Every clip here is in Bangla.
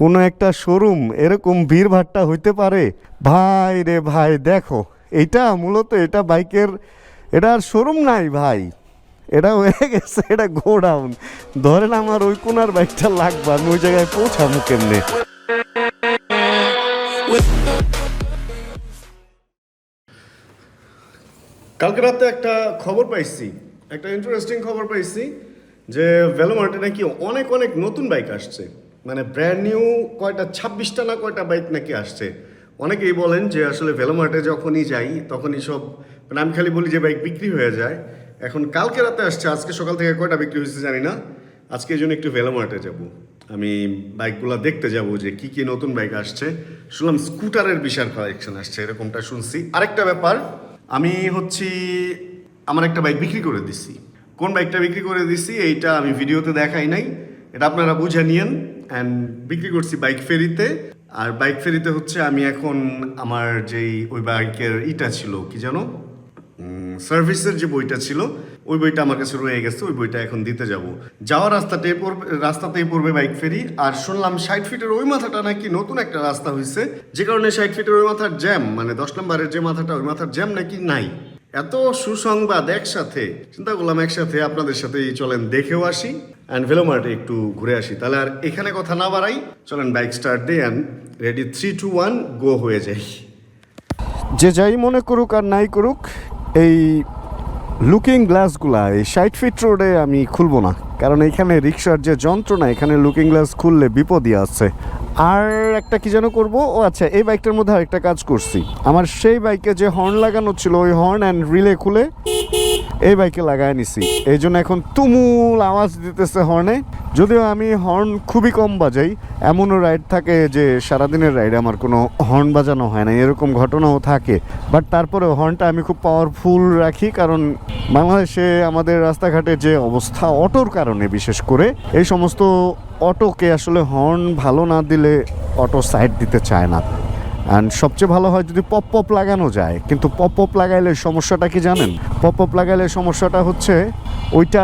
কোনো একটা শোরুম এরকম ভিড়ভাট্টা হইতে পারে? ভাই রে ভাই, দেখো এইটা মূলত এটা বাইকের, এটা আর শোরুম নাই ভাই, এটা হয়ে গেছে এটা গোডাউন। ধরেন আমার ওই কোনার বাইকটা লাগবে, আমি ওই জায়গায় পৌঁছাবো কেমনে? কালকে রাতে একটা খবর পাইছি, একটা ইন্টারেস্টিং খবর পাইছি যে ভেলোমার্টে নাকি অনেক অনেক নতুন বাইক আসছে, মানে ব্র্যান্ড নিউ কয়টা 26টা না কয়টা বাইক নাকি আসছে। অনেকেই বলেন যে আসলে ভেলোমার্টে যখনই যাই তখনই সব, মানে আমি খালি বলি যে বাইক বিক্রি হয়ে যায়। এখন কালকে রাতে আসছে, আজকে সকাল থেকে কয়টা বিক্রি হয়েছে জানি না। আজকে এই জন্য একটু ভেলোমার্টে যাব, আমি বাইকগুলো দেখতে যাব যে কি কি নতুন বাইক আসছে। শুনলাম স্কুটারের বিশাল কালেকশন আসছে, এরকমটা শুনছি। আরেকটা ব্যাপার, আমি হচ্ছি আমার একটা বাইক বিক্রি করে দিছি। কোন বাইকটা বিক্রি করে দিছি এইটা আমি ভিডিওতে দেখাই নাই, এটা আপনারা বুঝে নিয়েন। অ্যান্ড বিক্রি করছি বাইক ফেরিতে। আর বাইক ফেরিতে হচ্ছে আমি এখন আমার যেই ওই বাইকের ইটা ছিল কি জানো, সার্ভিসের যে বইটা ছিল ওই বইটা আমার কাছে রয়ে গেছে, ওই বইটা এখন দিতে যাব। যাওয়ার রাস্তাতেই পড়বে বাইক ফেরি। আর শুনলাম 60 ফিটের ওই মাথাটা নাকি নতুন একটা রাস্তা হয়েছে, যে কারণে 60 ফিটের ওই মাথার জ্যাম, মানে 10 নম্বরের যে মাথাটা ওই মাথার জ্যাম নাকি নাই। এত সুসংবাদ একসাথে, চিন্তা করলাম একসাথে আপনাদের সাথেই চলেন দেখেও আসি অ্যান্ড ভেলোমার্টে একটু ঘুরে আসি। তাহলে আর এখানে কথা না বাড়াই, চলেন বাইক স্টার্ট দিই অ্যান্ড রেডি 3, 2, 1 গো হয়ে যাই। যে যাই মনে করুক আর নাই করুক, এই লুকিং গ্লাসগুলা এই 60 ফিট রোডে আমি খুলবো না, কারণ এখানে রিক্সার যে যন্ত্রণা, এখানে লুকিং গ্লাস খুললে বিপদই আছে। আর একটা কি যেন করবো, ও আচ্ছা, এই বাইকটার মধ্যে আরেকটা কাজ করছি। আমার সেই বাইকে যে হর্ন লাগানো ছিল ওই হর্ন অ্যান্ড রিলে খুলে এই বাইকে লাগায় নিছি, এই জন্য এখন তুমুল আওয়াজ দিতেছে হর্নে। যদিও আমি হর্ন খুবই কম বাজাই, এমনও রাইড থাকে যে সারাদিনের রাইডে আমার কোনো হর্ন বাজানো হয় না, এরকম ঘটনাও থাকে। বাট তারপরেও হর্নটা আমি খুব পাওয়ারফুল রাখি, কারণ বাংলাদেশে আমাদের রাস্তাঘাটে যে অবস্থা অটোর কারণে, বিশেষ করে এই সমস্ত অটোকে আসলে হর্ন ভালো না দিলে অটো সাইড দিতে চায় না। অ্যান্ড সবচেয়ে ভালো হয় যদি পপ পপ লাগানো যায়, কিন্তু পপ পপ লাগাইলে সমস্যাটা কি জানেন? পপ পপ লাগাইলে সমস্যাটা হচ্ছে ওইটা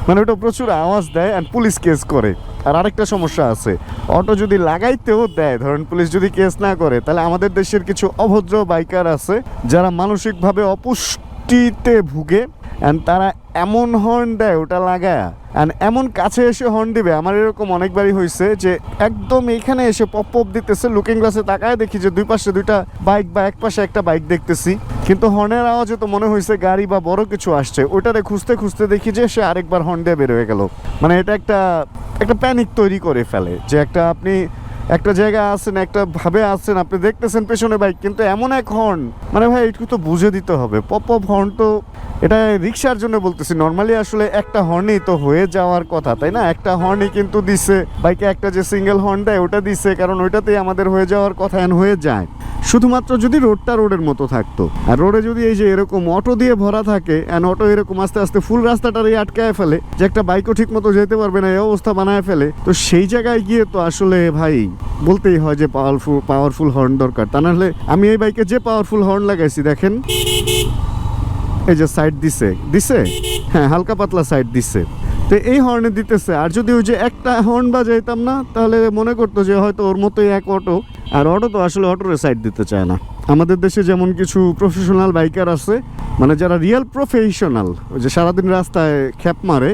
মানে ওটা প্রচুর আওয়াজ দেয় অ্যান্ড পুলিশ কেস করে। আর আরেকটা সমস্যা আছে, অটো যদি লাগাইতেও দেয়, ধরেন পুলিশ যদি কেস না করে, তাহলে আমাদের দেশের কিছু অভদ্র বাইকার আছে যারা মানসিকভাবে অপুষ্টিতে ভুগে, অ্যান্ড তারা এমন হর্ন দেয় ওটা লাগায়, অ্যান্ড এমন কাছে এসে হর্ন দিবে। আমার এরকম অনেকবারই হয়েছে যে একদম এইখানে এসে পপ পপ দিতেছে, লুকিং গ্লাসে তাকায় দেখি যে দুই পাশে দুইটা বাইক বা এক পাশে একটা বাইক দেখতেছি, কিন্তু হর্নের আওয়াজে তো মনে হয়েছে গাড়ি বা বড় কিছু আসছে। ওইটারে খুঁজতে খুঁজতে দেখি যে সে আরেকবার হর্ন দিয়ে বের হয়ে গেল। মানে এটা একটা প্যানিক তৈরি করে ফেলে যে আপনি একটা জায়গায় আছেন, একটা ভাবে আছেন, আপনি দেখতেছেন পেছনে বাইক, কিন্তু এমন এক হর্ন, মানে ভাই একটু তো বুঝে দিতে হবে। পপ পপ হর্ন তো এটা রিক্সার জন্য বলতেছি, নর্মালি আসলে একটা হর্নই তো হয়ে যাওয়ার কথা, তাই না? একটা হর্নই কিন্তু দিছে বাইকে, একটা যে সিঙ্গেল হর্ন দেয় ওটা দিছে, কারণ ওইটাতেই আমাদের হয়ে যাওয়ার কথা, এন হয়ে যায়। শুধুমাত্র যদি রোডটা রোডের মতো থাকতো, আর রোডে যদি এই যে এরকম অটো দিয়ে ভরা থাকে, অ্যান্ড অটো এরকম আস্তে আস্তে ফুল রাস্তাটারই আটকায় ফেলে, যে একটা বাইকও ঠিক মতো যেতে পারবে না এই অবস্থা বানায় ফেলে, তো সেই জায়গায় গিয়ে তো আসলে ভাই বলতেই হয় যে পাওয়ারফুল হর্ন দরকার। তা নাহলে আমি এই বাইকে যে পাওয়ারফুল হর্ন লাগাইছি দেখেন, এই যে সাইড দিছে, হ্যাঁ হালকা পাতলা সাইড দিছে, তো এই হর্নে দিতেছে। আর যদি ওই যে একটা হর্ন বাজাইতাম না, তাহলে মনে করতো যে হয়তো ওর মতোই এক অটো। আর অটো তো আসলে অটোরে সাইড দিতে চায় না। আমাদের দেশে যেমন কিছু প্রফেশনাল বাইকার আছে, মানে যারা রিয়েল প্রফেশনাল, ওই যে সারাদিন রাস্তায় খ্যাপ মারে,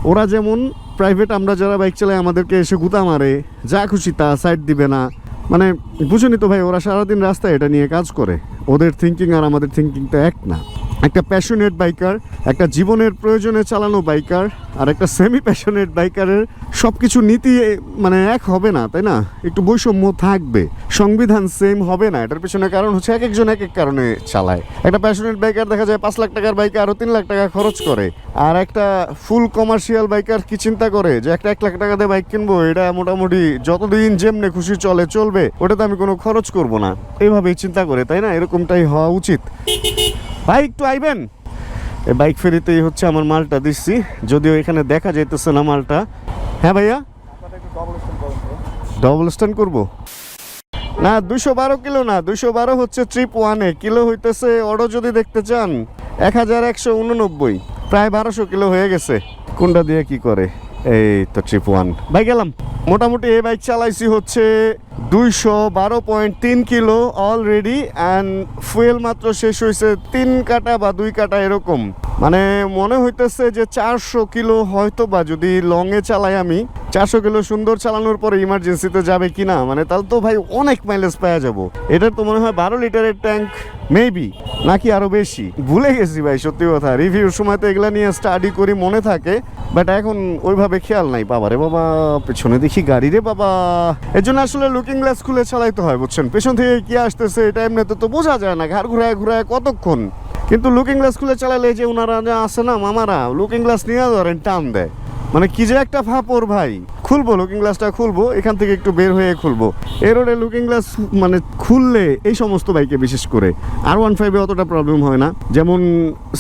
ওরা যেমন প্রাইভেট আমরা যারা বাইক চালাই আমাদেরকে এসে গুতা মারে, যা খুশি তা সাইড দিবে না। মানে বুঝুনি তো ভাই, ওরা সারাদিন রাস্তায় এটা নিয়ে কাজ করে, ওদের থিঙ্কিং আর আমাদের থিঙ্কিংটা এক না। একটা প্যাশনেট বাইকার, একটা জীবনের প্রয়োজনে চালানো বাইকার, আর একটা সেমি প্যাশনেট বাইকারের সব কিছু নীতি মানে এক হবে না, তাই না? একটু বৈষম্য থাকবে, সংবিধান সেম হবে না। এটার পিছনে কারণ হচ্ছে এক একজন এক এক কারণে চালায়। একটা প্যাশনেট বাইকার দেখা যায় 5 লাখ টাকার বাইকে আরও 3 লাখ টাকা খরচ করে, আর একটা ফুল কমার্শিয়াল বাইকার কি চিন্তা করে যে একটা 1 লাখ টাকা দিয়ে বাইক কিনবো, এটা মোটামুটি যতদিন যেমনে খুশি চলবে, ওটাতে আমি কোনো খরচ করব না, এইভাবেই চিন্তা করে, তাই না? এরকমটাই হওয়া উচিত। ভাই একটু আইবেন, এই বাইক ফেরিতেই হচ্ছে আমার মালটা দিচ্ছি, যদিও এখানে দেখা যাইতেছে না মালটা। হ্যাঁ ভাইয়া, ডবল স্ট্যান্ড করবো না? 212 কিলো না, 212 হচ্ছে ট্রিপ 1-এ, কিলো হইতেছে অটো যদি দেখতে চান 1189, প্রায় 1200 কিলো হয়ে গেছে। কোনটা দিয়ে কি করে এই তো ট্রিপ 1 ভাই গেলাম। মোটামুটি এই বাইক চালাইছি হচ্ছে 212.3 কিলো অলরেডি, অ্যান্ড ফুয়েল মাত্র শেষ হয়েছে 3 কাটা বা 2 কাটা এরকম। মানে মনে হইতেছে যে 400 কিলো হয়তো বা যদি লংয়ে চালাই আমি, 400 কিলো সুন্দর চালানোর পরে ইমার্জেন্সিতে যাবে কিনা, মানে তাহলে তো ভাই অনেক মাইলেজ পাওয়া যাবো। এটার তো মনে হয় 12 লিটারের ট্যাঙ্ক মেবি, নাকি আরো বেশি, ভুলে গেছি ভাই সত্যি কথা। রিভিউর সময় তো এগুলা নিয়ে স্টাডি করি মনে থাকে, বাট এখন ওইভাবে খেয়াল নাই। বাবা রে বাবা, পেছনে দেখি গাড়ি রে বাবা। এর জন্য আসলে লুকিং গ্লাস খুলে চালাইতে হয় বুঝছেন, পেছন থেকে কি আসতেছে এটা এমনিতে তো বোঝা যায় না, ঘাড় ঘুরায় ঘুরায় কতক্ষণ। কিন্তু লুকিং গ্লাস খুলে চালালে যে ওনারা যে আসে না মামারা, লুকিং গ্লাস নিয়ে ধরেন টান দেয়, মানে কি যে একটা ফাপড় ভাই। খুলবো লুকিং গ্লাসটা, খুলবো এখান থেকে একটু বের হয়ে খুলবো। এ রোডে লুকিং গ্লাস মানে খুললে এই সমস্ত বাইকে বিশেষ করে R15-এ অতটা প্রবলেম হয় না, যেমন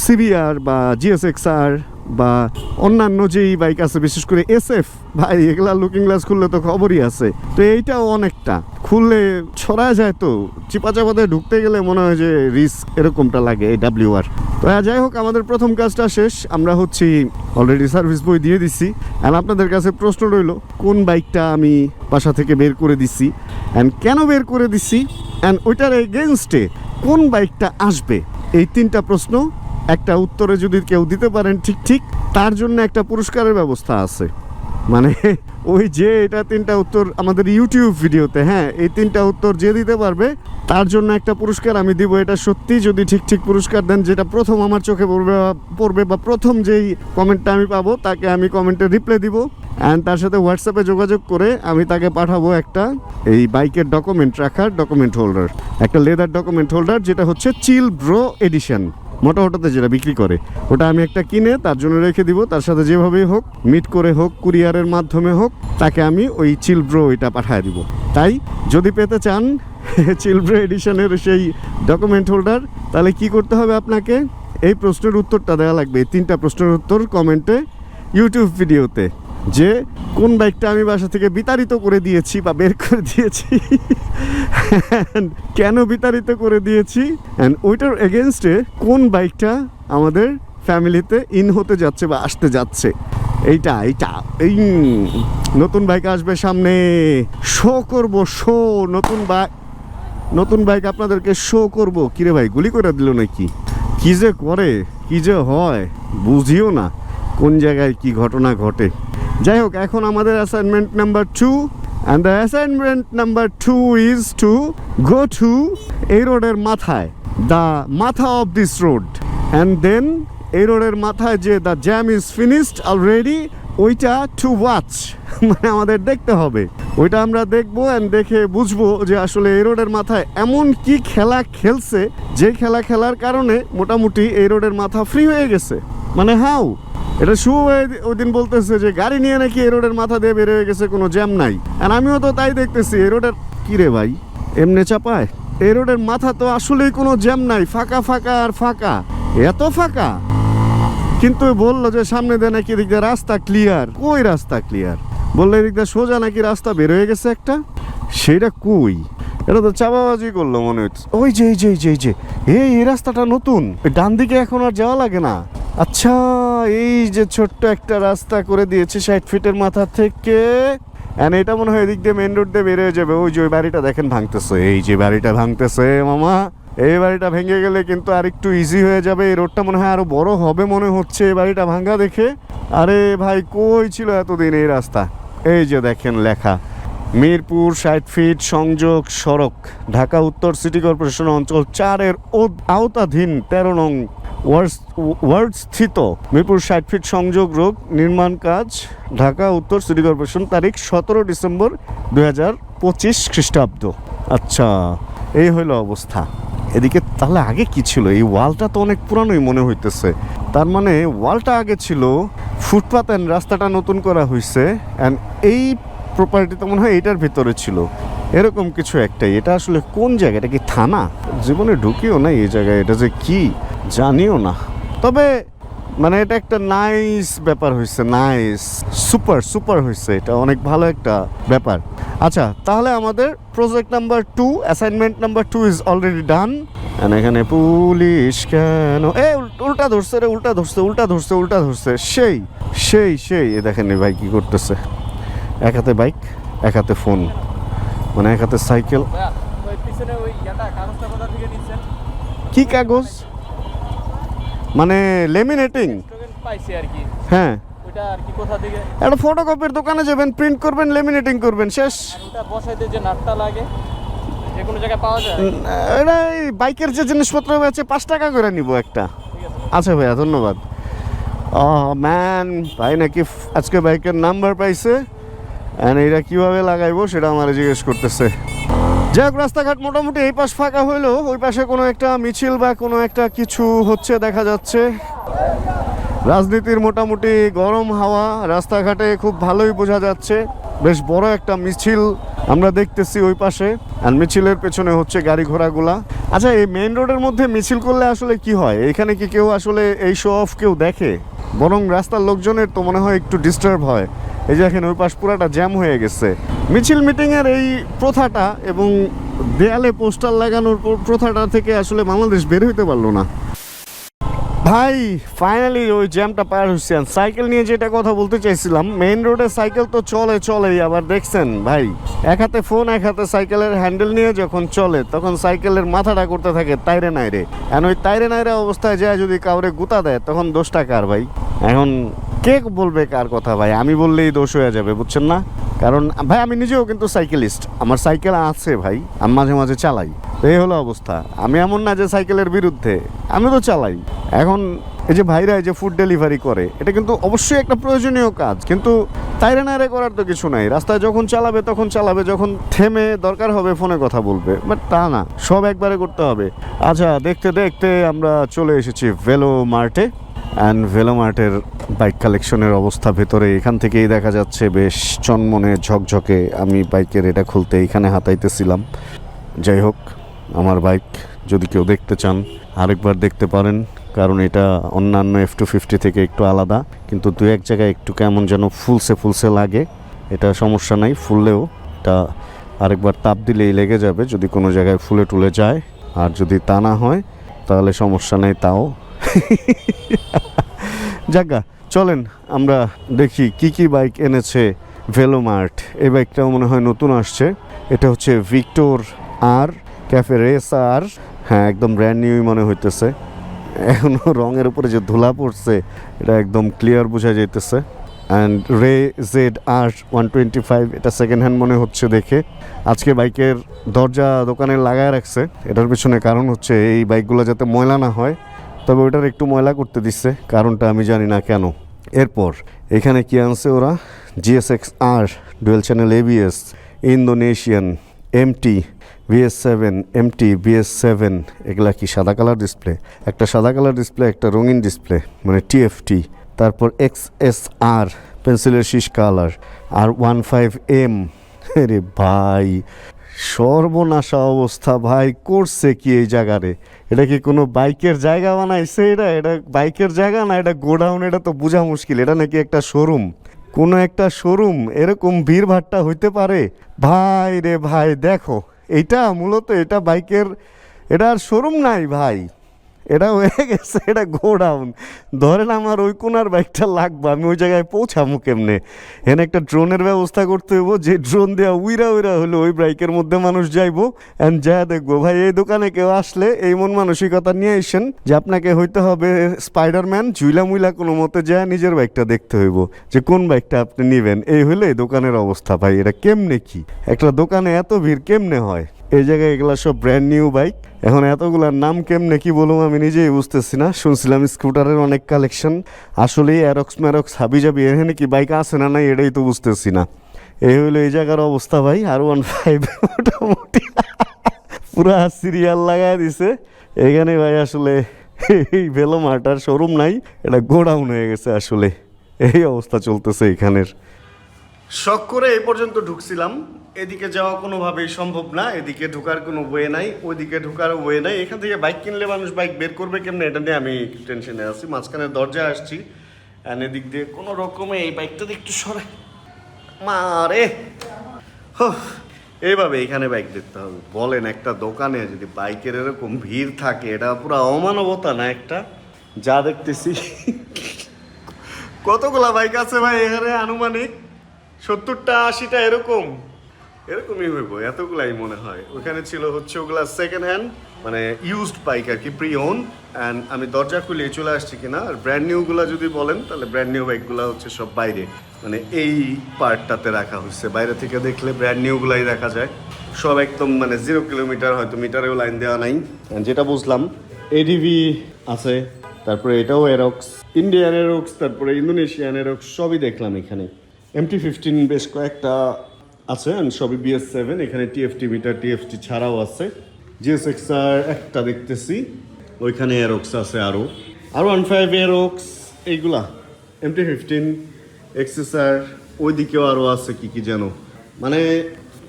CBR বা GSX-R বা অন্যান্য যেই বাইক আছে বিশেষ করে SF ভাই, এগুলা লুকিং গ্লাস খুললে তো খবরই আছে। তো এইটাও অনেকটা খুললে ছড়া যায়, তো চিপা চাপাতে ঢুকতে গেলে মনে হয় যে রিস্ক এরকমটা লাগে এই WR। তো যাই হোক, আমাদের প্রথম কাজটা শেষ, আমরা হচ্ছি অলরেডি সার্ভিস বই দিয়ে দিচ্ছি। অ্যান্ড আপনাদের কাছে প্রশ্ন রইল কোন বাইকটা আমি বাসা থেকে বের করে দিচ্ছি অ্যান্ড কেন বের করে দিচ্ছি, অ্যান্ড ওইটার এগেনস্টে কোন বাইকটা আসবে। এই 3টা প্রশ্ন একটা উত্তরে যদি কেউ দিতে পারেন ঠিক ঠিক, তার জন্য একটা পুরস্কারের ব্যবস্থা আছে। মানে ওই যে এটা 3টা উত্তর আমাদের ইউটিউব ভিডিওতে, হ্যাঁ এই 3টা উত্তর যে দিতে পারবে তার জন্য একটা পুরস্কার আমি দিব। এটা সত্যি যদি ঠিক ঠিক পুরস্কার দেন, যেটা প্রথম আমার চোখে পড়বে বা প্রথম যেই কমেন্টটা আমি পাবো তাকে আমি কমেন্টে রিপ্লাই দিব, অ্যান্ড তার সাথে হোয়াটসঅ্যাপে যোগাযোগ করে আমি তাকে পাঠাবো একটা এই বাইকের ডকুমেন্ট রাখার ডকুমেন্ট হোল্ডার, একটা লেদার ডকুমেন্ট হোল্ডার, যেটা হচ্ছে চিল ব্রো এডিশন। মোটা অটোতে যেটা বিক্রি করে ওটা আমি একটা কিনে তার জন্য রেখে দিব। তার সাথে যেভাবেই হোক, মিট করে হোক, কুরিয়ারের মাধ্যমে হোক, তাকে আমি ওই চিল ব্রো এটা পাঠিয়ে দিব। তাই যদি পেতে চান চিল ব্রো এডিশনের সেই ডকুমেন্ট হোল্ডার, তাহলে কি করতে হবে আপনাকে, এই প্রশ্নের উত্তরটা দেওয়া লাগবে। এই 3টা প্রশ্নের উত্তর কমেন্টে ইউটিউব ভিডিওতে, যে কোন বাইকটা আমি বাসা থেকে বিতাড়িত করে দিয়েছি বা বের করে দিয়েছি, কেন বিতাড়িত করে দিয়েছি, অ্যান্ড ওইটার এগেনস্টে কোন বাইকটা আমাদের ফ্যামিলিতে ইন হতে যাচ্ছে বা আসতে যাচ্ছে। এইটা এই নতুন বাইক আসবে সামনে, শো করব, শো নতুন বাইক আপনাদেরকে শো করব। কিরে ভাই গুলি করে দিল নাকি, কি যে করে কি যে হয় বুঝিও না কোন জায়গায় কি ঘটনা ঘটে। যাই হোক, এখন আমাদের assignment number 2, and the assignment number 2 is to go to এই রোডের মাথায়, দ্য মাথা of this road, and then এই রোডের মাথায় যে the jam is finished already, ওইটা টু ওয়াচ, মানে আমাদের দেখতে হবে। ওইটা আমরা দেখবো অ্যান্ড দেখে বুঝবো যে আসলে এই রোডের মাথায় এমন কি খেলা খেলছে যে খেলা খেলার কারণে মোটামুটি এই রোডের মাথা ফ্রি হয়ে গেছে। মানে হাউ এটা শুভ ওই দিন বলতেছে যে গাড়ি নিয়ে নাকি এই রোডের মাথা দিয়ে বের হয়ে গেছে, কোনো জ্যাম নাই। আর আমিও তো তাই দেখতেছি, এই রোডের কি রে ভাই এমনি চাপায়, এই রোডের মাথা তো আসলেই কোনো জ্যাম নাই, ফাঁকা ফাঁকা আর ফাঁকা, এত ফাঁকা। কিন্তু বললো যে সামনে দিয়ে নাকি এদিক দিয়ে রাস্তা ক্লিয়ার, কই রাস্তা ক্লিয়ার, বললো এদিক দিয়ে সোজা নাকি রাস্তা বের হয়ে গেছে একটা, সেটা কই, এটা তো চাপাবাজি করলো মনে হচ্ছে। ওই যে এই রাস্তাটা নতুন, ডান দিকে এখন আর যাওয়া লাগে না। আচ্ছা, এই যে ছোট্ট একটা রাস্তা করে দিয়েছে 60 ফিটের মাথা থেকে, এটা মনে হয় এদিক দিয়ে মেন রোড দিয়ে বের হয়ে যাবে। ওই যে ওই বাড়িটা দেখেন ভাঙতেছে, এই যে বাড়িটা ভাঙতেছে মামা, এই বাড়িটা ভেঙে গেলে কিন্তু আর একটু ইজি হয়ে যাবে। এই রোডটা মনে হয় আরো বড় হবে মনে হচ্ছে এই বাড়িটা ভাঙা দেখে। আরে ভাই কই ছিল এতদিন এই রাস্তা, এই যে দেখেন লেখা মিরপুর 60 ফিট সংযোগ সড়ক, ঢাকা উত্তর সিটি কর্পোরেশন অঞ্চল 4-এর আওতাধীন 13 নং ওয়ার্ড স্থিত মিরপুর 60 ফিট সংযোগ রোড নির্মাণ কাজ, ঢাকা উত্তর সিটি কর্পোরেশন, তারিখ 17 ডিসেম্বর 2025 খ্রিস্টাব্দ। আচ্ছা, এই হইল অবস্থা। এদিকে তাহলে আগে কি ছিল, এই ওয়ালটা তো অনেক পুরানোই মনে হইতেছে, তার মানে ওয়ালটা আগে ছিল ফুটপাত অ্যান্ড রাস্তাটা নতুন করা হয়েছে, অ্যান্ড এই প্রপার্টি তো মনে হয় এটার ভিতরে ছিল এরকম কিছু একটাই। এটা আসলে কোন জায়গা, এটা কি থানা, জীবনে ঢুকিও না এই জায়গায়, এটা যে কি জানিও না। তবে মানে এটা একটা নাইস ব্যাপার হয়েছে, নাইস সুপার হয়েছে, এটা অনেক ভালো একটা ব্যাপার। আচ্ছা, তাহলে আমাদের project number 2, assignment number 2 is already done. এখানে পুলিশ কেন উল্টা ধরছে রে, উল্টা ধরছে সেই সেই সেই এ দেখেন ভাই কি করতেছে, এক হাতে বাইক এক হাতে ফোন, মানে এক হাতে সাইকেল। কি কাগজ মানে লেমিনেটিং? হ্যাঁ, একটা ফটোকপির দোকানে যাবেন, প্রিন্ট করবেন, লেমিনেটিং করবেন, শেষ। এটা বাইকের যে জিনিসপত্র আছে 5 টাকা করে নিব একটা। আচ্ছা ভাইয়া, ধন্যবাদ। ম্যান, ভাই নাকি আজকে বাইকের নাম্বার পাইছে, এটা কিভাবে লাগাইবো সেটা আমার জিজ্ঞেস করতেছে। যাই হোক, রাস্তাঘাট মোটামুটি এই পাশ ফাঁকা হইলো, ওই পাশে কোনো একটা মিছিল বা কোনো একটা কিছু হচ্ছে দেখা যাচ্ছে। রাজনীতির মোটামুটি গরম হাওয়া রাস্তাঘাটে খুব ভালোই বোঝা যাচ্ছে। বেশ বড় একটা মিছিল আমরা দেখতেছি ওই পাশে, আর মিছিলের পেছনে হচ্ছে গাড়ি ঘোড়াগুলা। আচ্ছা, এই মেইন রোডের মধ্যে মিছিল করলে আসলে কি হয়? এখানে কি কেউ আসলে এই শো অফ কেউ দেখে? বরং রাস্তার লোকজনের তো মনে হয় একটু ডিস্টার্ব হয়। এই যে এখানে ওই পাশ পুরাটা জ্যাম হয়ে গেছে। মিছিল মিটিংয়ের এই প্রথাটা এবং দেয়ালে পোস্টার লাগানোর প্রথাটা থেকে আসলে বাংলাদেশ বের হইতে পারলো না। ভাই ফাইনালি ওই জ্যামটা পার হচ্ছে। সাইকেল নিয়ে যেটা কথা বলতে চাইছিলাম, মেইন রোডে সাইকেল তো চলেই, আবার দেখছেন ভাই এক হাতে ফোন এক হাতে সাইকেলের হ্যান্ডেল নিয়ে যখন চলে তখন সাইকেলের মাথাটা করতে থাকে তাইরে নাইরে। ওই তাইরে নাইরে অবস্থায় যায় যদি কাউরে গুতা দেয় তখন দোষটা কার ভাই? এখন কে বলবে কার কথা ভাই? আমি বললেই দোষ হয়ে যাবে, বুঝছেন না? কারণ ভাই আমি নিজেও কিন্তু সাইকেলিস্ট, আমার সাইকেল আছে ভাই, আমি মাঝে মাঝে চালাই। এই হলো অবস্থা। আমি এমন না যে সাইকেলের বিরুদ্ধে, আমি তো চালাই। এখন এই যে ভাইরা এই যে ফুড ডেলিভারি করে, এটা কিন্তু অবশ্যই একটা প্রয়োজনীয় কাজ, কিন্তু তাইরে নাইরে করার তো কিছু নাই। রাস্তায় যখন চালাবে তখন চালাবে, যখন থেমে দরকার হবে ফোনে কথা বলবে, বাট তা না, সব একবারে করতে হবে। আচ্ছা, দেখতে দেখতে আমরা চলে এসেছি ভেলো মার্টে। ভেলো মার্টের বাইক কালেকশনের অবস্থা ভেতরে এখান থেকেই দেখা যাচ্ছে, বেশ চনমনে ঝকঝকে। আমি বাইকের এটা খুলতে এখানে হাতাইতেছিলাম। যাই হোক, আমার বাইক যদি কেউ দেখতে চান আরেকবার দেখতে পারেন, কারণ এটা অন্যান্য F250 থেকে একটু আলাদা, কিন্তু দু এক জায়গায় একটু কেমন যেন ফুলসে লাগে। এটা সমস্যা নাই, ফুললেও এটা আরেকবার তাপ দিলেই লেগে যাবে যদি কোনো জায়গায় ফুলে টুলে যায়। আর যদি তা না হয় তাহলে সমস্যা নেই, তাও জায়গা। চলেন আমরা দেখি কি বাইক এনেছে ভেলো মার্ট। এই বাইকটাও মনে হয় নতুন আসছে। এটা হচ্ছে ভিক্টর আর ক্যাফে রেস আর, হ্যাঁ একদম ব্র্যান্ড নিউই মনে হইতেছে। এখনও রঙের উপরে যে ধুলা পড়ছে এটা একদম ক্লিয়ার বোঝা যাইতেছে। অ্যান্ড রে ZR 125, এটা সেকেন্ড হ্যান্ড মনে হচ্ছে দেখে। আজকে বাইকের দরজা দোকানে লাগায় রাখছে, এটার পিছনে কারণ হচ্ছে এই বাইকগুলো যাতে ময়লা না হয়, তবে ওটার একটু ময়লা করতে দিচ্ছে, কারণটা আমি জানি না কেন। এরপর এখানে কি আনছে ওরা? GSX-R dual channel ABS, Indonesian MT BS7, MT BS7, এগুলা কি সাদা কালার ডিসপ্লে? একটা সাদা কালার ডিসপ্লে, একটা রঙিন ডিসপ্লে, মানে TFT। তারপর XSR পেন্সিলের শীষ কালার, আর 15M। আরে ভাই সর্বনাশা অবস্থা ভাই, করছে কি এই জায়গারে? এটা কি কোনো বাইকের জায়গা বানাইছে? এটা বাইকের জায়গা না, এটা গোডাউন, এটা তো বোঝা মুশকিল। এটা নাকি একটা শোরুম, কোনো একটা শোরুম, এরকম ভিড় ভাট্টা হইতে পারে? ভাই রে ভাই, দেখো এটা মূলত এটা বাইকের, এটা আর শোরুম নাই ভাই, এটা হয়ে গেছে এটা গোডাউন। ধরেন আমার ওই কোনার বাইকটা লাগবে, আমি ওই জায়গায় পৌঁছামু কেমনে? এখানে একটা ড্রোনের ব্যবস্থা করতে হইব, যে ড্রোন দেওয়া উইরা হলো ওই বাইকের মধ্যে মানুষ যাইবো অ্যান্ড যা দেখবো। ভাই এই দোকানে কেউ আসলে এই মন মানসিকতা নিয়ে আসেন যে আপনাকে হইতে হবে স্পাইডারম্যান, ঝুইলা মুইলা কোনো মতে যায় নিজের বাইকটা দেখতে হইব যে কোন বাইকটা আপনি নেবেন। এই হইলে এই দোকানের অবস্থা। ভাই এটা কেমনে কি একটা দোকানে এত ভিড় কেমনে হয়? এই জায়গায় এগুলা সব ব্র্যান্ড নিউ বাইক। এখন এতগুলার নাম কেমনে কি বলবো আমি নিজেই বুঝতেছি না। শুনছিলাম স্কুটারের অনেক কালেকশন, আসলেই অ্যারক্স ম্যারক্স হাবি যাবি, এখানে কি বাইক আছে না নাই এটাই তো বুঝতেছি না। এই হইলো এই জায়গার অবস্থা ভাই। R15 মোটামুটি পুরা সিরিয়াল লাগাই দিছে এখানে ভাই। আসলে এই ভেলো মার্টার শোরুম নাই, এটা গোডাউন হয়ে গেছে আসলে। এই অবস্থা চলতেছে এখানের। শখ করে এই পর্যন্ত ঢুকছিলাম, এদিকে যাওয়া কোনোভাবেই সম্ভব না, এদিকে ঢোকার কোনো ওয়ে নাই, ওইদিকে ঢোকার ওয়ে নাই। এখান থেকে বাইক কিনলে মানুষ বাইক বের করবে কেমনে, এটা নিয়ে আমি টেনশনে আছি। মাঝখানে দরজায় আসছি, এদিক দিয়ে কোনো রকমে এই বাইকটা একটু সরাই মারে। এইভাবে এখানে বাইক দেখতে হবে। বলেন একটা দোকানে যদি বাইকের এরকম ভিড় থাকে, এটা পুরো অমানবতা না একটা? যা দেখতেছি কতগুলা বাইক আছে ভাই এখানে, আনুমানিক 70টা 80টা এরকমই হইব, এতগুলাই মনে হয়। ওখানে ছিল হচ্ছে ওগুলা সেকেন্ড হ্যান্ড, মানে ইউজড বাইক আর কি, প্রি ওন। অ্যান্ড আমি দরজা খুলে চলে আসছি কিনা। আর ব্র্যান্ড নিউগুলা যদি বলেন তাহলে ব্র্যান্ড নিউ বাইকগুলো হচ্ছে সব বাইরে, মানে এই পার্টটাতে রাখা হচ্ছে। বাইরে থেকে দেখলে ব্র্যান্ড নিউগুলাই দেখা যায়, সব একদম মানে 0 কিলোমিটার, হয়তো মিটারেও লাইন দেওয়া নাই। যেটা বুঝলাম এডিভি আছে, তারপরে এটাও এরক্স, ইন্ডিয়ান এরক্স, তারপরে ইন্দোনেশিয়ান এরক্স, সবই দেখলাম এখানে। MT-15 বেশ কয়েকটা আছে, সবই BS7। এখানে TFT মিটার, TFT ছাড়াও আছে। GSX-R একটা দেখতেছি, ওইখানে এরক্স আছে আরও, আর 15 এরক্স, এইগুলা MT-15 XSR, ওইদিকেও আরও আছে কি কি যেন, মানে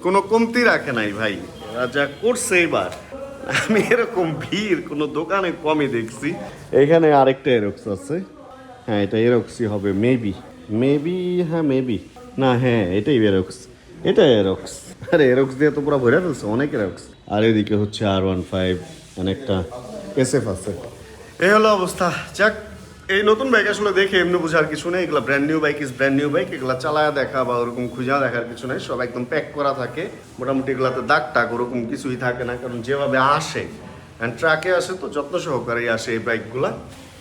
কোনো কমতি রাখে নাই ভাই। এরা যা করছে এবার, আমি এরকম ভিড় কোনো দোকানে কমই দেখছি। এখানে আরেকটা এরক্স আছে, হ্যাঁ এটা এরক্সই হবে মেবি, হ্যাঁ মেবি না, হ্যাঁ এটাই এরক্স, এটা এরক্স। আরে এরক্স দিয়ে তো পুরো ভরে ফেলছে, অনেক এরক্স। আর এদিকে হচ্ছে R15, অনেকটা SF আছে। এই হলো অবস্থা। যাক, এই নতুন বাইক আসলে দেখে এমনি বোঝার কিছু নেই, এগুলো brand new bike is brand new bike. এগুলো চালায় দেখা বা ওরকম খুঁজা দেখার কিছু নেই, সব একদম প্যাক করা থাকে মোটামুটি। এগুলাতে দাগ টাগ ওরকম কিছুই থাকে না, কারণ যেভাবে আসে অ্যান্ড ট্রাকে আসে তো যত্ন সহকারেই আসে এই বাইকগুলা।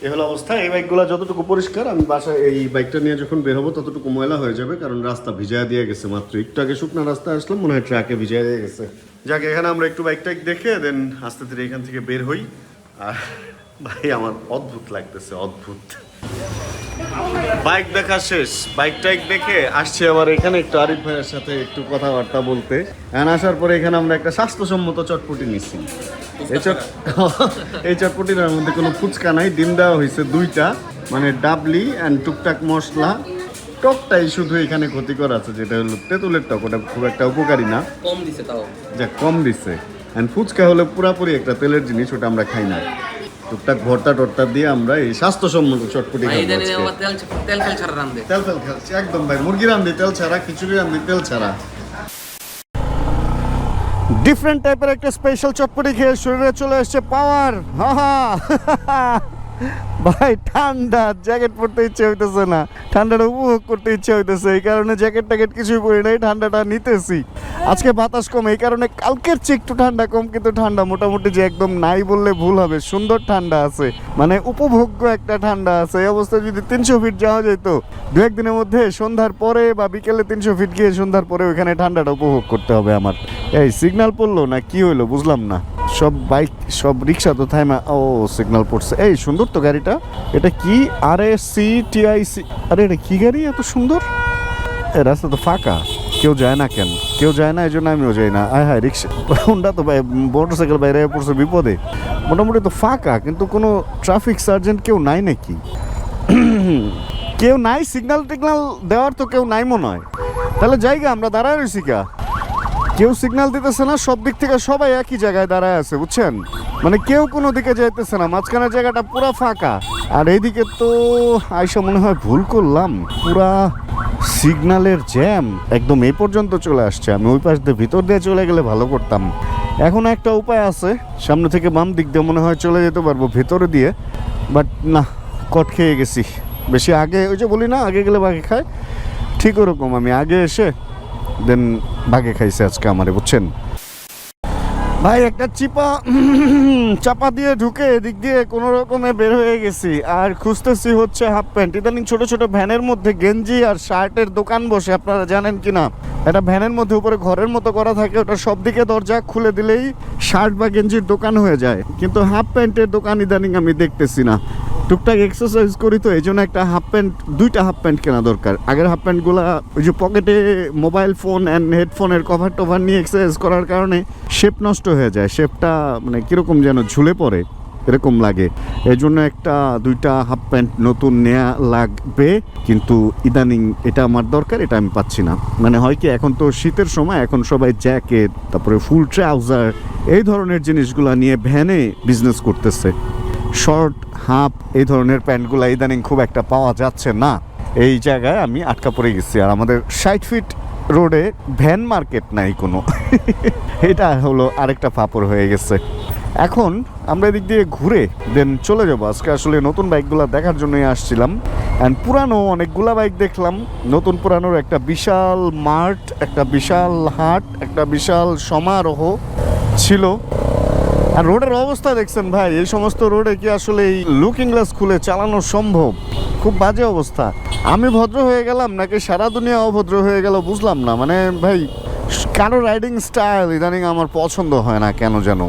এই হলো অবস্থা। এই বাইকগুলো যতটুকু পরিষ্কার, আমি বাসায় এই বাইকটা নিয়ে যখন বের হবো ততটুকু ময়লা হয়ে যাবে, কারণ রাস্তা ভিজায় দিয়ে গেছে। মাত্র একটু আগে শুকনো রাস্তায় আসলাম, মনে হয় ট্রাকে ভিজায় দিয়ে গেছে। যাকে এখানে আমরা একটু বাইকটা দেখে দেন আস্তে ধীরে এখান থেকে বের হই। আর ভাই আমার অদ্ভুত লাগতেছে, অদ্ভুত। বাইক দেখা শেষ, বাইক টাইক দেখে আসছে আবার এখানে একটু আরিফ ভাইয়ের সাথে একটু কথাবার্তা বলতে। আসার পরে এখানে আমরা একটা স্বাস্থ্যসম্মত চটপটি নিচ্ছি। এই চটপটিটার মধ্যে কোনো ফুচকা নাই, ডিম দেওয়া হয়েছে 2টা, মানে ডাবলি অ্যান্ড টুকটাক মশলা। টকটাই শুধু এখানে ক্ষতিকর আছে, যেটা হলো তেঁতুলের টক, ওটা খুব একটা উপকারী না, কম দিছে তাও, যা কম দিছে। অ্যান্ড ফুচকা হলো পুরাপুরি একটা তেলের জিনিস, ওটা আমরা খাই না। টুকটাক ভর্তা টর্তা দিয়ে আমরা এই স্বাস্থ্যসম্মত চটপটি তেল খাচ্ছি একদম ভাই। মুরগি রান্ধি তেল ছাড়া, খিচুড়ি রান্ধি তেল ছাড়া। ডিফারেন্ট টাইপের একটা স্পেশাল চটপটি খেয়ে শরীরে চলে এসছে পাওয়ার। ভাই ঠান্ডা, জ্যাকেট পরতে ইচ্ছে হইতেছে না, ঠান্ডাটা উপভোগ করতে ইচ্ছে হইতেছে, এই কারণে জ্যাকেট ট্যাকেট কিছুই পরি নাই, ঠান্ডাটা নিতেছি। আজকে বাতাস কম, এই কারণে কালকের চেয়ে একটু ঠান্ডা কম, কিন্তু ঠান্ডা মোটামুটি যে একদম নাই বললে ভুল হবে, সুন্দর ঠান্ডা আছে, মানে উপভোগ্য একটা ঠান্ডা আছে। এই অবস্থায় যদি 300 ফিট যাওয়া যেত 2-1 দিনের মধ্যে, সন্ধ্যার পরে বা বিকেলে 300 ফিট গিয়ে সন্ধ্যার পরে ওইখানে ঠান্ডাটা উপভোগ করতে হবে আমার। এই সিগন্যাল পড়লো না কি হইলো বুঝলাম না, সব বাইক সব রিক্সা তো থাইমা, ও সিগন্যাল পড়ছে। এই সুন্দর তো গাড়িটা, এটা কি RACTIC, আরে এটা কি গাড়ি এত সুন্দর? এই রাস্তা তো ফাঁকা, কেউ যায় না কেন? কেউ যায় না, এই জন্য আমিও যাই না। আয় হায় রিক্সা, হোন্ডা তো ভাই মোটরসাইকেল বাইরে পড়ছে বিপদে। মোটামুটি তো ফাঁকা, কিন্তু কোনো ট্রাফিক সার্জেন্ট কেউ নাই নাকি? কেউ নাই, সিগন্যাল টিগনাল দেওয়ার তো কেউ নাই মনে হয়। তাহলে জায়গা আমরা দাঁড়ায় রয়েছি কা, কেউ সিগন্যাল দিতেছে না, সব দিক থেকে সবাই একই জায়গায় দাঁড়ায় আছে বুঝছেন, মানে কেউ কোনো দিকে যাইতেছে না, মাঝখানের জায়গাটা পুরা ফাঁকা। আর এইদিকে তো আইসা মনে হয় ভুল করলাম, পুরা সিগন্যালের জ্যাম একদম এই পর্যন্ত চলে আসছে। আমি ওই পাশ দিয়ে ভিতর দিয়ে চলে গেলে ভালো করতাম। এখন একটা উপায় আছে, সামনে থেকে বাম দিক দিয়ে মনে হয় চলে যেতে পারবো ভেতরে দিয়ে, বাট না, কট খেয়ে গেছি বেশি আগে। ওই যে বলি না আগে গেলে বাঘে খায়, ঠিক ওরকম আমি আগে এসে দেন বাঘে খাইছে আজকে আমারে, বুঝছেন ভাই। একটা চাপা দিয়ে ঢুকে এদিক দিয়ে কোনো রকমে বের হয়ে গেছি, আর খুঁজতেছি হচ্ছে হাফ প্যান্ট। ইদানিং ছোট ছোট ভ্যানের মধ্যে গেঞ্জি আর শার্টের দোকান বসে, আপনারা জানেন কি না? একটা ভ্যানের মধ্যে উপরে ঘরের মতো করা থাকে, ওটা সব দিকে দরজা খুলে দিলেই শার্ট বা গেঞ্জির দোকান হয়ে যায়, কিন্তু হাফ প্যান্টের দোকান ইদানিং আমি দেখতেছি না। টুকটাক এক্সারসাইজ করি তো, এই জন্য একটা হাফ প্যান্ট, 2টা হাফ প্যান্ট কেনা দরকার। আগের হাফ প্যান্টগুলো ওই যে পকেটে মোবাইল ফোন অ্যান্ড হেডফোনের কভার টভার নিয়ে এক্সারসাইজ করার কারণে শেপ নষ্ট হয়ে যায়, শেপটা মানে কীরকম যেন ঝুলে পড়ে এরকম লাগে। এই জন্য 2টা হাফ প্যান্ট নতুন নেওয়া লাগবে, কিন্তু ইদানিং এটা আমার দরকার, এটা আমি পাচ্ছি না। মানে হয় কি, এখন তো শীতের সময়, এখন সবাই জ্যাকেট তারপরে ফুল ট্রাউজার এই ধরনের জিনিসগুলো নিয়ে ভ্যানে বিজনেস করতেছে। শর্ট হাফ এই ধরনের প্যান্টগুলো ইদানিং খুব একটা পাওয়া যাচ্ছে না, এই জায়গায় আমি আটকা পড়ে গেছি। আর আমাদের 60 ফিট রোডে ভ্যান মার্কেট নাই কোনো। এটা হলো আরেকটা ফাপড় হয়ে গেছে। এখন আমরা এদিক দিয়ে ঘুরে দেন চলে যাবো। আজকে আসলে নতুন বাইকগুলো দেখার জন্যই আসছিলাম, অ্যান্ড পুরানো অনেকগুলা বাইক দেখলাম। নতুন পুরানোর একটা বিশাল মার্ট, একটা বিশাল হাট, একটা বিশাল সমারোহ ছিল। আর রোডের অবস্থা দেখছেন ভাই, এই সমস্ত রোডে কি আসলে এই লুকিং গ্লাস খুলে চালানো সম্ভব? খুব বাজে অবস্থা। আমি ভদ্র হয়ে গেলাম নাকি সারা দুনিয়া অভদ্র হয়ে গেল বুঝলাম না। মানে ভাই, কারো রাইডিং স্টাইল ইদানিং আমার পছন্দ হয় না কেন যেন।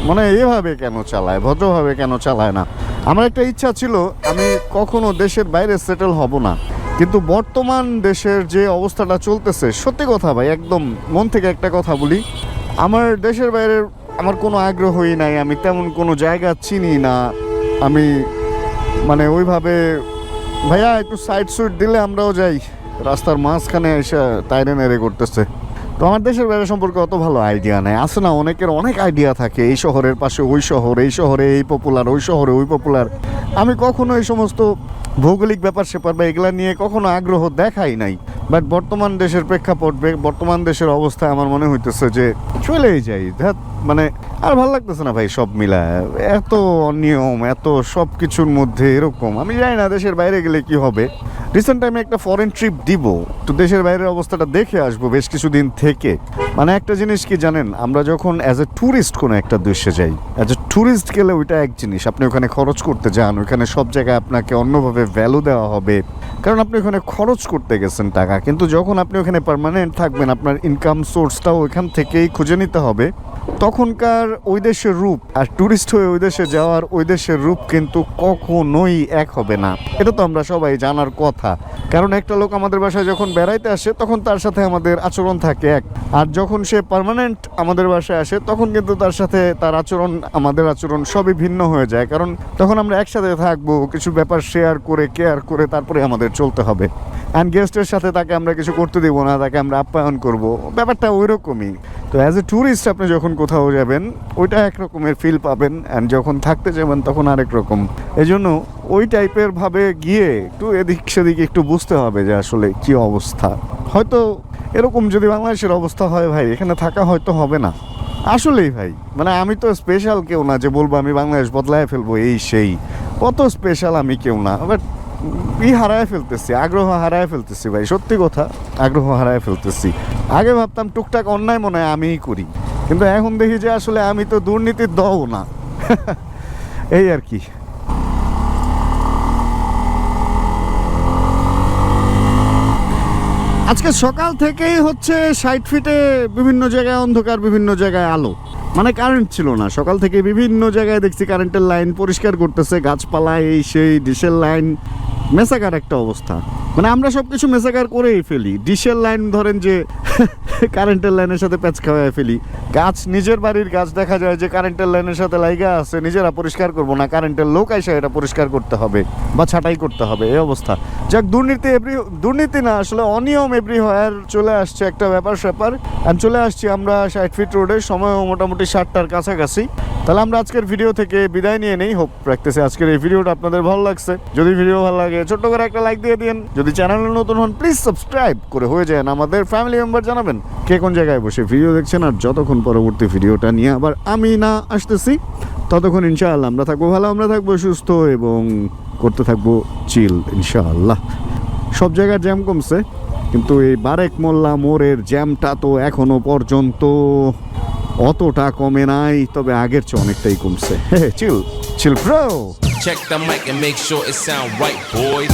মানে এভাবে কেন চালায়, ভদ্রভাবে কেন চালায় না। আমার একটা ইচ্ছা ছিল আমি কখনো দেশের বাইরে সেটেল হব না, কিন্তু বর্তমান দেশের যে অবস্থাটা চলতেছে, সত্যি কথা ভাই, একদম মন থেকে একটা কথা বলি, আমার দেশের বাইরে আমার কোনো আগ্রহই নাই। আমি তেমন কোনো জায়গা চিনি না। আমি মানে ওইভাবে ভাইয়া একটু সাইড সুইট দিলে আমরাও যাই, রাস্তার মাঝখানে এসে তাইরে নেড়ে করতেছে। তো আমার দেশের বাইরে সম্পর্কে অত ভালো আইডিয়া নেই। আছে না, অনেকের অনেক আইডিয়া থাকে, এই শহরের পাশে ওই শহর, এই শহরে এই পপুলার, ওই শহরে ওই পপুলার। আমি কখনো এই সমস্ত ভৌগোলিক ব্যাপার স্যাপার বা এগুলা নিয়ে কখনো আগ্রহ দেখাই নাই। বাট বর্তমান দেশের প্রেক্ষাপট, বর্তমান দেশের অবস্থায় আমার মনে হইতেছে যে চলেই যাই। মানে আর ভালো লাগতেছে না ভাই সব মিলায়, এত অনিয়ম, এত সব কিছুর মধ্যে এরকম। আমি জানি না দেশের বাইরে গেলে কি হবে। রিসেন্ট টাইমে একটা ফরেন ট্রিপ দিব, তো দেশের বাইরের অবস্থাটা দেখে আসবো বেশ কিছুদিন থেকে। মানে একটা জিনিস কি জানেন, আমরা যখন অ্যাজ এ ট্যুরিস্ট কোনো একটা দেশে যাই, অ্যাজ এ ট্যুরিস্ট গেলে ওইটা এক জিনিস, আপনি ওখানে খরচ করতে যান, ওইখানে সব জায়গায় আপনাকে অন্যভাবে ভ্যালু দেওয়া হবে, কারণ আপনি ওখানে খরচ করতে গেছেন টাকা। কিন্তু যখন আপনি ওখানে পার্মানেন্ট থাকবেন, আপনার ইনকাম সোর্সটাও ওইখান থেকেই খুঁজে নিতে হবে, তখনকার ওই দেশের রূপ আর ট্যুরিস্ট হয়ে ওই দেশে যাওয়ার ওই দেশের রূপ কিন্তু কখনোই এক হবে না। এটা তো আমরা সবাই জানার কথা। কারণ একটা লোক আমাদের বাসায় যখন বেড়াইতে আসে তখন তার সাথে আমাদের আচরণ থাকে এক, আর যখন সে পার্মানেন্ট আমাদের বাসায় আসে তখন কিন্তু তার সাথে তার আচরণ, আমাদের আচরণ সবই ভিন্ন হয়ে যায়। কারণ তখন আমরা একসাথে থাকবো, কিছু ব্যাপার শেয়ার করে কেয়ার করে তারপরে আমাদের চলতে হবে। অ্যান্ড গেস্টের সাথে তাকে আমরা কিছু করতে দেবো না, তাকে আমরা আপ্যায়ন করব, ব্যাপারটা ওই রকমই। তো অ্যাজ এ ট্যুরিস্ট আপনি যখন কোথাও যাবেন ওইটা এক রকমের ফিল পাবেন, অ্যান্ড যখন থাকতে যাবেন তখন আরেক রকম। এই জন্য ওই টাইপের ভাবে গিয়ে একটু এদিক সেদিক একটু বুঝতে হবে যে আসলে কি অবস্থা। হয়তো এরকম যদি বাংলাদেশের অবস্থা হয় ভাই, এখানে থাকা হয়তো হবে না। আসলেই ভাই, মানে আমি তো স্পেশাল কেউ না যে বলবো আমি বাংলাদেশ বদলায় ফেলবো এই সেই। কত স্পেশাল আমি কেউ না, বাট হারায় ফেলতেছি, আগ্রহ হারায় ফেলতেছি ভাই, সত্যি কথা, আগ্রহ হারায় ফেলতেছি। আগে ভাবতাম টুকটাক অন্যায় মনে হয় আমিই করি, কিন্তু এখন দেখি যে আসলে আমি তো দুর্নীতির দও না। এই আর কি। আজকে সকাল থেকেই হচ্ছে 60 ফিটে বিভিন্ন জায়গায় অন্ধকার, বিভিন্ন জায়গায় আলো। মানে কারেন্ট ছিল না সকাল থেকে, বিভিন্ন জায়গায় দেখছি কারেন্টের লাইন পরিষ্কার করতেছে, গাছপালা এই সেই, ডিশের লাইন, মেসাকার একটা অবস্থা। মানে আমরা সব কিছু মেসাকার করেই ফেলি। ডিশের লাইন ধরেন যে কারেন্টের লাইনের সাথে প্যাচ খাওয়াই ফেলি। গাছ, নিজের বাড়ির গাছ দেখা যায় যে কারেন্টের লাইনের সাথে লাইগা আছে, নিজেরা পরিষ্কার করবো না, কারেন্টের লোক আইসা এটা পরিষ্কার করতে হবে বা ছাঁটাই করতে হবে, এই অবস্থা। যাক, দুর্নীতি না আসলে অনিয়ম এভরিহোয়ার চলে আসছে একটা ব্যাপার স্যাপার। আর চলে আসছি আমরা 60 ফিট রোডে, সময়ও মোটামুটি 7টার কাছাকাছি। তাহলে আমরা আজকের ভিডিও থেকে বিদায় নিয়ে নেই। হোপ রাখতেছি আজকের এই ভিডিওটা আপনাদের ভালো লাগছে। যদি ভিডিও ভালো লাগে ছোট্ট করে একটা লাইক দিয়ে দিন। যদি চ্যানেলে নতুন হন প্লিজ সাবস্ক্রাইব করে হয়ে যান আমাদের ফ্যামিলি মেম্বার। জানাবেন কে কোন জায়গায় বসে ভিডিও দেখছেন, আর যতক্ষণ পরবর্তী ভিডিওটা নিয়ে আবার আমি না আসতেছি ততক্ষণ ইনশাআল্লাহ আমরা থাকবো ভালো, আমরা থাকবো সুস্থ এবং করতে থাকবো চিল ইনশাআল্লাহ। সব জায়গায় জ্যাম কমছে, কিন্তু এই বারেক মোল্লা মোড়ের জ্যামটা তো এখনো পর্যন্ত অতটা কমে নাই, তবে আগের চেয়ে অনেকটাই কমছে। Chill bro. Check the mic and make sure it sound right, boys.